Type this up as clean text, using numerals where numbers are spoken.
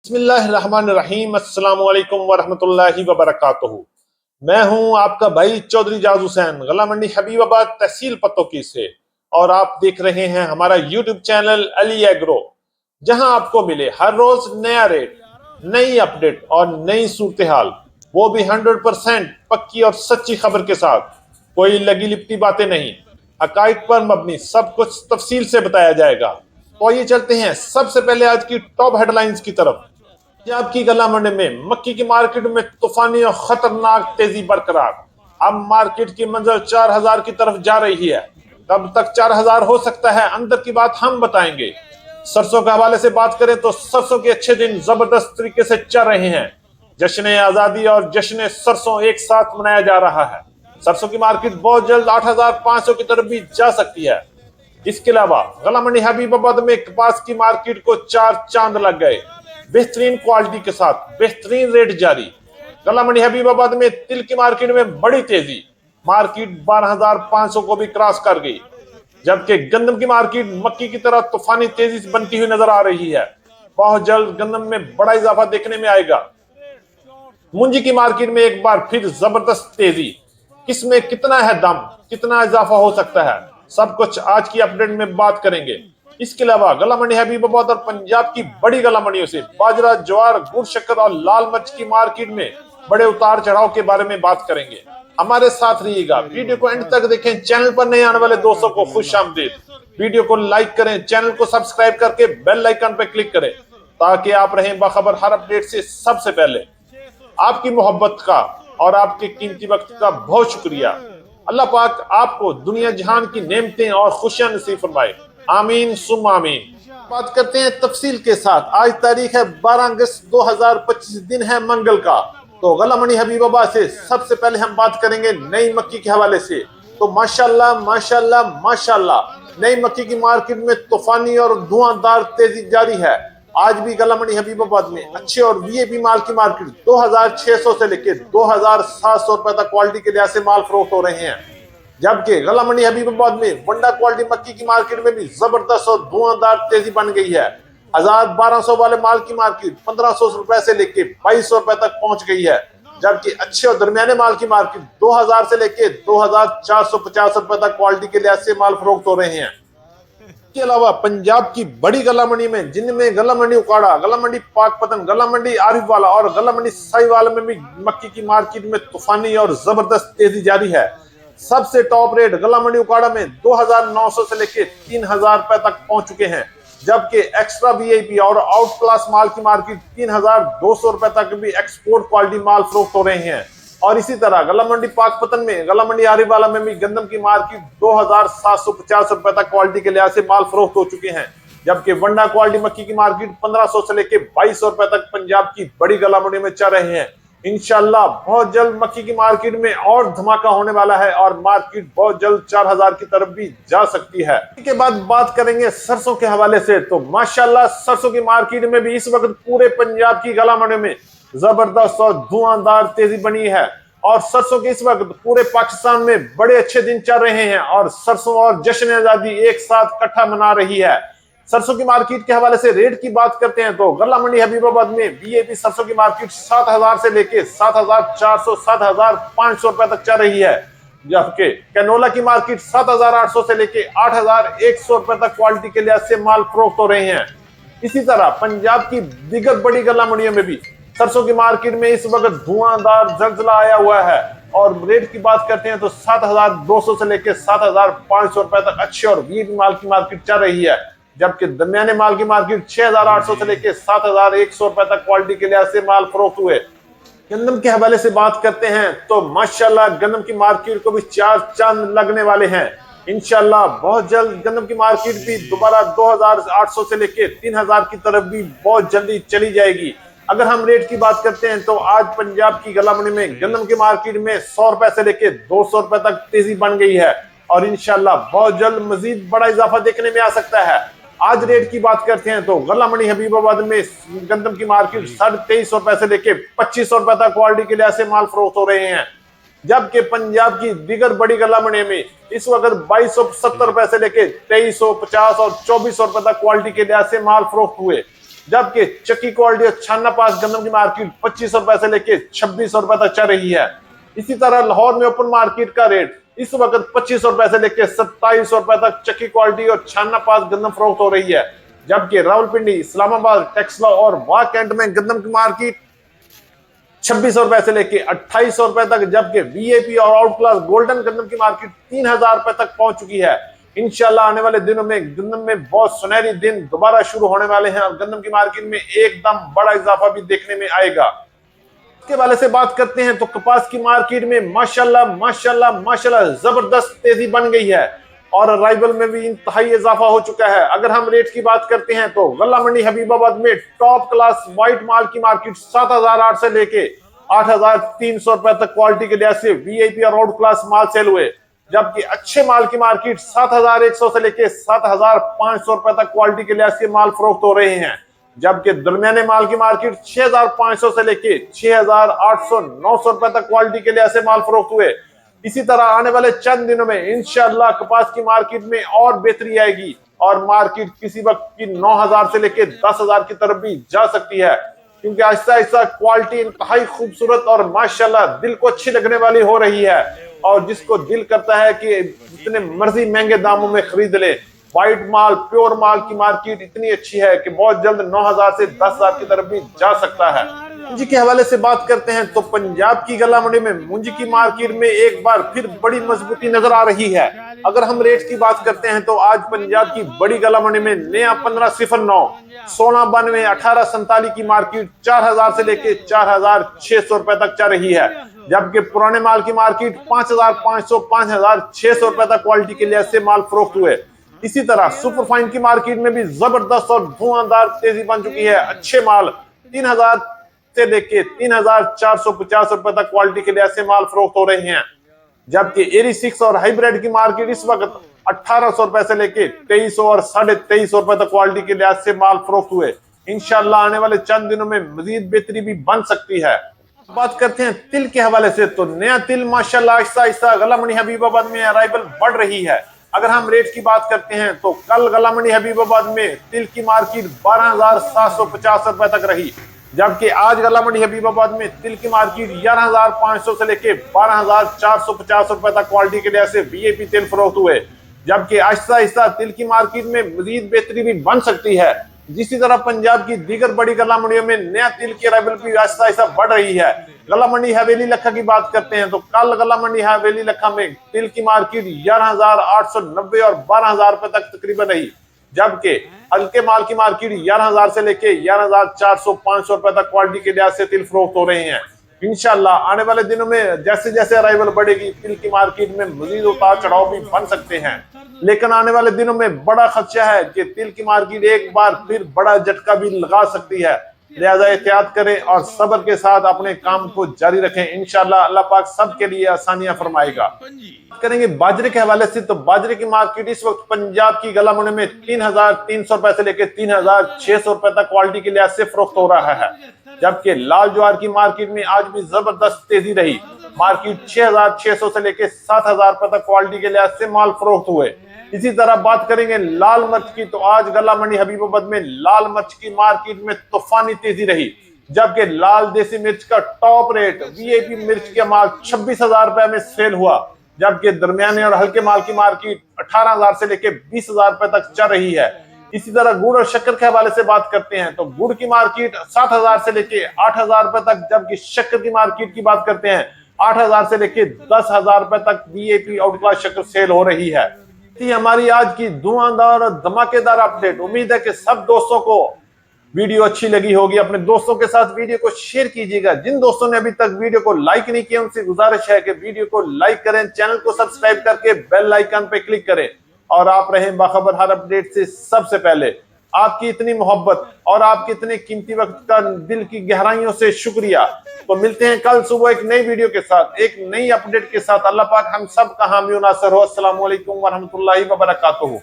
बिस्मिल्लाहिर्रहमानिर्रहीम अस्सलाम वालेकुम वरहमतुल्लाहि वबरकातुहू। मैं हूं आपका भाई चौधरी जाज हुसैन, गला मंडी हबीबाबाद तहसील पतोकी से। और आप देख रहे हैं हमारा यूट्यूब चैनल अली एग्रो, जहां आपको मिले हर रोज नया रेट, नई अपडेट और नई सूरत हाल, वो भी 100% पक्की और सच्ची खबर के साथ। कोई लगी लिपटी बातें नहीं, हकाइक पर मबनी सब कुछ तफसील से बताया जाएगा। तो आइए चलते हैं सबसे पहले आज की टॉप हेडलाइंस की तरफ। पंजाब की गला मंडी में मक्की की मार्केट में तूफानी और खतरनाक तेजी बरकरार। अब मार्केट की मंजिल 4000 की तरफ जा रही है। कब तक 4000 हो सकता है, अंदर की बात हम बताएंगे। सरसों के हवाले से बात करें तो सरसों के अच्छे दिन जबरदस्त तरीके से चल रहे हैं। जश्न आजादी और जश्न सरसों एक साथ मनाया जा रहा है। सरसों की मार्केट बहुत जल्द 8500 की तरफ भी जा सकती है। इसके अलावा गला मंडी हबीबाबाद में कपास की मार्केट को चार चांद लग गए। बेहतरीन क्वालिटी के साथ बेहतरीन रेट जारी। गला मंडी हबीबाबाद में तिल की मार्केट में बड़ी तेजी, मार्केट 12500 को भी क्रॉस कर गई। जबकि गंदम की मार्केट मक्की की तरह तूफानी तेजी से बनती हुई नजर आ रही है। बहुत जल्द गंदम में बड़ा इजाफा देखने में आएगा। मुंजी की मार्केट में एक बार फिर जबरदस्त तेजी। किसमें कितना है दम, कितना इजाफा हो सकता है, सब कुछ आज की अपडेट में बात करेंगे। इसके अलावा गला मंडी हबीबाबाद और पंजाब की बड़ी गला मंडियों से बाजरा, ज्वार, गुड़, शक्कर और लाल मिर्च की मार्केट में बड़े उतार चढ़ाव के बारे में बात करेंगे। हमारे साथ रहिएगा, वीडियो को एंड तक देखें। चैनल पर नए आने वाले दोस्तों को खुश आमदीद। वीडियो को लाइक करें, चैनल को सब्सक्राइब करके बेल आइकन पर क्लिक करें ताकि आप रहें बाखबर हर अपडेट से सबसे पहले। आपकी मोहब्बत का और आपके कीमती वक्त का बहुत शुक्रिया। अल्लाह पाक आपको दुनिया जहान की नेमतें और खुशियां नसीब फरमाए, आमीन सुम आमीन। बात करते हैं तफसील के साथ। आज तारीख है 12 अगस्त 2025, दिन है मंगल का। तो गला मंडी हबीबाबाद से सबसे पहले हम बात करेंगे नई मक्की के हवाले से। तो माशाल्लाह माशाल्लाह माशाल्लाह नई मक्की की मार्केट में तूफानी और धुआंधार तेजी जारी है। आज भी गला मंडी हबीबाबाद में अच्छे और वीआईपी माल की मार्केट 2600 से लेकर 2700 रुपए तक क्वालिटी के लिहाज से माल फरोख्त हो रहे हैं। जबकि गला मंडी हबीबाबाद में वंडा क्वालिटी मक्की की मार्केट में भी जबरदस्त और धुआंधार तेजी बन गई है। 1200 वाले माल की मार्केट 1500 रुपए से लेकर 2200 रुपए तक पहुंच गई है। जबकि अच्छे और दरमियाने माल की मार्केट 2000 से लेकर 2450 रुपए तक क्वालिटी के लिहाज से माल फरोख्त हो रहे हैं। इसके अलावा पंजाब की बड़ी गला मंडी में, जिनमें गला मंडी उकाड़ा, गला मंडी पाकपतन, गला मंडी आरिफ वाला और गला मंडी साहिवाल में भी मक्की की मार्केट में तूफानी और जबरदस्त तेजी जारी है। सबसे टॉप रेट गला मंडी उकाड़ा में 2900 से लेकर 3000 रुपए तक पहुंच चुके हैं। जबकि एक्स्ट्रा वीआईपी और आउट क्लास माल की मार्केट 3200 रुपए तक भी एक्सपोर्ट क्वालिटी माल फरोख्त हो रहे हैं। और इसी तरह गला मंडी पाकपतन में, गला मंडी आरिवाला में भी गंदम की मार्केट 2750 रुपए तक क्वालिटी के लिहाज से माल फरोख्त हो चुके हैं। जबकि वंडा क्वालिटी मक्की की मार्केट 1500 से लेकर 2200 रुपए तक पंजाब की बड़ी गला मंडी में चल रहे हैं। इंशाल्लाह बहुत जल्द मक्की की मार्केट में और धमाका होने वाला है और मार्केट बहुत जल्द 4000 की तरफ भी जा सकती है। इसके बाद बात करेंगे सरसों के हवाले से। तो माशाल्लाह सरसों की मार्केट में भी इस वक्त पूरे पंजाब की गला मंडी में जबरदस्त और धुआंधार तेजी बनी है। और सरसों के इस वक्त पूरे पाकिस्तान में बड़े अच्छे दिन चल रहे हैं और सरसों और जश्न आजादी एक साथ इकट्ठा मना रही है। सरसों की मार्केट के हवाले से रेट की बात करते हैं तो गला मंडी हबीबाबाद में वीआईपी सरसों की मार्केट 7000 से लेके 7400 7500 रुपए तक चल रही है। जबकि कैनोला की मार्केट 7800 से लेके 8100 रुपए तक क्वालिटी के लिहाज से माल फरोख्त हो रहे हैं। इसी तरह पंजाब की दीगर बड़ी गला मंडियों में भी सरसों की मार्केट में इस वक्त धुआंधार जलजला आया हुआ है। और रेट की बात करते हैं तो 7200 से लेकर 7500 रुपए तक अच्छे और वीआईपी माल की मार्केट चल रही है। जबकि दरमियाने माल की मार्केट 6800 से लेकर 7100 रुपए तक क्वालिटी के लिहाज से माल फरोख्त हुए। गंदम के हवाले से बात करते हैं तो माशाल्लाह गंदम की मार्केट को भी चार चांद लगने वाले हैं। इंशाल्लाह बहुत जल्द गंदम की मार्केट भी दोबारा 2800 से लेकर 3000 की तरफ भी बहुत जल्दी चली जाएगी। अगर हम रेट की बात करते हैं तो आज पंजाब की गला मंडी में गंदम की मार्केट में 100 रुपए से लेकर 200 रुपए तक तेजी बन गई है। और इंशाल्लाह बहुत जल्द मजीद बड़ा इजाफा देखने में आ सकता है। आज रेट की बात करते हैं तो गला मंडी हबीबाबाद में गंदम की मार्केट 2350 रुपए से लेके 2500 रुपए तक क्वालिटी के लिहाज से माल फरोख्त हो रहे हैं। जबकि पंजाब की दीगर बड़ी गला मंडी में इस वक्त 2270 रुपए से लेके 2350 और 2400 रुपए तक क्वालिटी के लिहाज से माल फरोख्त हुए। जबकि चक्की क्वालिटी और छाना पास गंदम की मार्केट 2500 रुपए से लेके 2600 रुपए तक चल रही है। इसी तरह लाहौर में ओपन मार्केट का रेट इस वक्त 2500 रुपए से लेके 2700 रुपए तक चक्की क्वालिटी और छाना पास गंदम फरोख्त हो रही है। जबकि रावलपिंडी, इस्लामाबाद, टेक्सला और वाह कैंट में गंदम की मार्केट 2600 रुपए से लेके 2800 रुपए तक, जबकि वीआईपी और आउट क्लास गोल्डन गंदम की मार्केट 3000 रुपए तक पहुंच चुकी है। इंशाल्लाह आने वाले दिनों में गंदम में बहुत सुनहरी दिन दोबारा शुरू होने वाले हैं और गंदम की मार्केट में एकदम बड़ा इजाफा भी देखने में आएगा। इसके वाले से बात करते हैं तो कपास की मार्केट में माशाल्लाह माशाल्लाह माशाल्लाह जबरदस्त तेजी बन गई है और अराइवल में भी इंतहाई इजाफा हो चुका है। अगर हम रेट की बात करते हैं तो गल्ला मंडी हबीबाबाद में टॉप क्लास व्हाइट माल की मार्केट 7008 से लेके 8300 रुपए तक क्वालिटी के लिहाज से वीआईपी और आउट क्लास माल सेल हुए। जबकि अच्छे माल की मार्केट 7100 से लेके 7500 रुपए तक क्वालिटी के लिहाज से माल फरोख्त हो रहे हैं। जबकि दरमियाने माल की मार्केट 6500 से लेके 6800-900 रुपए तक क्वालिटी के लिहाज से माल फरोख्त हुए। इसी तरह आने वाले चंद दिनों में इंशाअल्लाह कपास की मार्केट में और बेहतरी आएगी और मार्केट किसी वक्त की 9000 से लेके 10000 की तरफ भी जा सकती है, क्योंकि आहिस्ता आहिस्ता क्वालिटी इंतहाई खूबसूरत और माशाल्लाह दिल को अच्छी लगने वाली हो रही है। और जिसको दिल करता है कि जितने मर्जी महंगे दामों में खरीद ले, व्हाइट माल प्योर माल की मार्केट इतनी अच्छी है कि बहुत जल्द 9000 से 10000 की तरफ भी जा सकता है। मुंजी के हवाले से बात करते हैं तो पंजाब की गला मंडी में मुंजी की मार्केट में एक बार फिर बड़ी मजबूती नजर आ रही है। अगर हम रेट की बात करते हैं तो आज पंजाब की बड़ी गला मंडी में नया 1509 1692 1847 की मार्केट 4000 से लेके 4600 रुपए तक चल रही है। जबकि पुराने माल की मार्केट 5500 5600 रुपए तक क्वालिटी के लिहाज से माल फरोख्त हुए। इसी तरह सुपर फाइन की मार्केट में भी जबरदस्त और धुआंधार तेजी बन चुकी है। अच्छे माल 3000 से लेके 3450 रुपए तक क्वालिटी के लिहाज से माल फरोख्त हो रहे हैं। जबकि एरी 6 और हाइब्रिड की मार्केट इस वक्त 1800 रुपए से लेके 2300 और 2350 रुपए तक क्वालिटी के लिहाज से माल फरोख्त हुए। इंशाल्लाह आने वाले चंद दिनों में मजीद बेहतरी भी बन सकती है। बात करते हैं तिल के हवाले से तो नया तिल माशाल्लाह आहिस्ता आहिस्ता गला मंडी हबीबाबाद में अराइवल बढ़ रही है। अगर हम रेट की बात करते हैं तो कल गला मंडी हबीबाबाद में तिल की मार्केट 12750 रुपए तक रही। जबकि आज गला मंडी हबीबाबाद में तिल की मार्केट 11500 से लेके 12450 रुपए तक क्वालिटी के लिहाज से वीआईपी तिल फरोख्त हुए। जबकि आहिस्ता आहिस्ता तिल की मार्केट में मजीद बेहतरी भी बन सकती है। जिसी तरह पंजाब की दीगर बड़ी गला मंडियों में नया तिल की अराइवल भी आहिस्ता आहिस्ता बढ़ रही है। गला मंडी हवेली लखा की बात करते हैं तो कल गला मंडी हवेली लखा में तिल की मार्केट 11890 और 12000 रुपए तक तकरीबन रही। जबकि हल्के माल की मार्केट 11000 से लेके 11400-500 रुपए तक क्वालिटी के लिहाज से तिल फरोख्त हो रहे हैं। इंशाल्लाह आने वाले दिनों में जैसे जैसे अराइवल बढ़ेगी तिल की मार्केट में मजीद उतार चढ़ाव भी बन सकते हैं। लेकिन आने वाले दिनों में बड़ा खदशा है कि तिल की मार्केट एक बार फिर बड़ा झटका भी लगा सकती है। लिहाजा एहतियात करें और सब्र के साथ अपने काम को जारी रखें। इंशाल्लाह अल्लाह पाक सबके लिए आसानियां फरमाएगा। करेंगे बाजरे के हवाले से तो बाजरे की मार्केट इस वक्त पंजाब की गला मंडी में 3300 रुपए से लेकर 3600 रुपए तक क्वालिटी के लिहाज से फरोख्त हो रहा है। जबकि लाल ज्वार की मार्केट में आज भी जबरदस्त तेजी रही। मार्केट 6600 से लेकर 7000 रुपए तक क्वालिटी के लिहाज से माल फरोख्त हुए। इसी तरह बात करेंगे लाल मिर्च की तो आज गला मंडी हबीबाबाद में लाल मिर्च की मार्केट में तूफानी तेजी रही। जबकि लाल देसी मिर्च का टॉप रेट वीआईपी मिर्च का माल 26000 रुपए में सेल हुआ। जबकि दरमियाने और हल्के माल की मार्केट 18000 से लेकर 20000 रुपए तक चल रही है। इसी तरह गुड़ और शक्कर के हवाले से बात करते हैं तो गुड़ की मार्केट 7000 से लेकर 8000 रुपए तक, जबकि शक्कर की मार्केट की बात करते हैं 8000 से लेकर 10000 रुपए तक वीआईपी आउट क्लास शक्कर सेल हो रही है। हमारी आज की धुआंधार और धमाकेदार अपडेट। उम्मीद है कि सब दोस्तों को वीडियो अच्छी लगी होगी। अपने दोस्तों के साथ वीडियो को शेयर कीजिएगा। जिन दोस्तों ने अभी तक वीडियो को लाइक नहीं किया उनसे गुजारिश है कि वीडियो को लाइक करें, चैनल को सब्सक्राइब करके बेल आइकन पे क्लिक करें और आप रहें बाखबर हर अपडेट से सबसे पहले। आपकी इतनी मोहब्बत और आपके इतने कीमती वक्त का दिल की गहराइयों से शुक्रिया। तो मिलते हैं कल सुबह एक नई वीडियो के साथ, एक नई अपडेट के साथ। अल्लाह पाक हम सब का हामी और नासर हो। अस्सलाम वालेकुम व रहमतुल्लाहि व बरकातुहू।